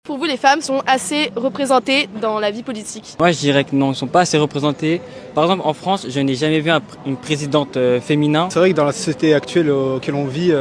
Pour vous, les femmes sont assez représentées dans la vie politique? Moi, je dirais que non, ils ne sont pas assez représentés. Par exemple, en France, je n'ai jamais vu une présidente féminin. C'est vrai que dans la société actuelle auquel on vit,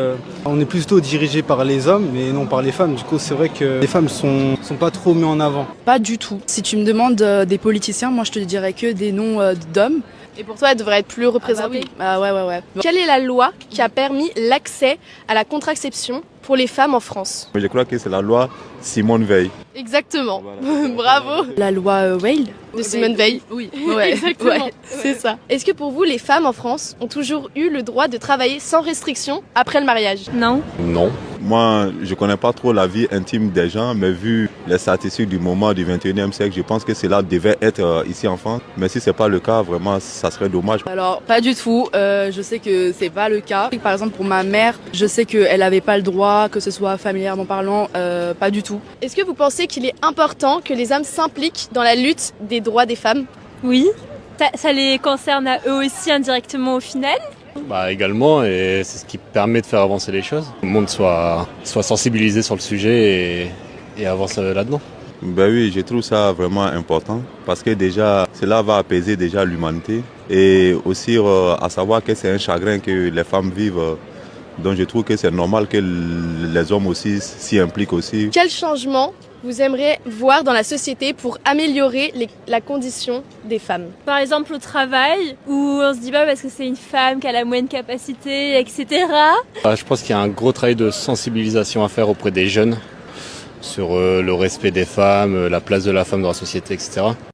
on est plutôt dirigé par les hommes, mais non par les femmes. Du coup, c'est vrai que les femmes sont pas trop mises en avant. Pas du tout. Si tu me demandes des politiciens, moi je te dirais que des noms d'hommes. Et pour toi, elles devraient être plus représentées? Ouais. Quelle est la loi qui a permis l'accès à la contraception pour les femmes en France? Je crois que c'est la loi Simone Veil. Exactement. Voilà. Bravo. La loi Weil De Simone Veil. Oui, Exactement. ouais. C'est ça. Est-ce que pour vous, les femmes en France ont toujours eu le droit de travailler sans restriction après le mariage? Non. Non. Moi, je connais pas trop la vie intime des gens, mais vu les statistiques du moment du 21e siècle, je pense que cela devait être ici en France. Mais si c'est pas le cas, vraiment, ça serait dommage. Alors pas du tout, je sais que c'est pas le cas. Par exemple pour ma mère, je sais qu'elle avait pas le droit, que ce soit familièrement parlant, pas du tout. Est-ce que vous pensez qu'il est important que les hommes s'impliquent dans la lutte des droits des femmes? Oui. Ça les concerne à eux aussi indirectement au final. Également, et c'est ce qui permet de faire avancer les choses. Le monde soit sensibilisé sur le sujet et avance là-dedans. Ben oui, je trouve ça vraiment important parce que déjà, cela va apaiser déjà l'humanité et aussi à savoir que c'est un chagrin que les femmes vivent. Donc je trouve que c'est normal que les hommes aussi s'y impliquent aussi. Quel changement vous aimeriez voir dans la société pour améliorer la condition des femmes? Par exemple au travail, où on se dit pas parce que c'est une femme qui a la moyenne capacité, etc. Je pense qu'il y a un gros travail de sensibilisation à faire auprès des jeunes sur le respect des femmes, la place de la femme dans la société, etc.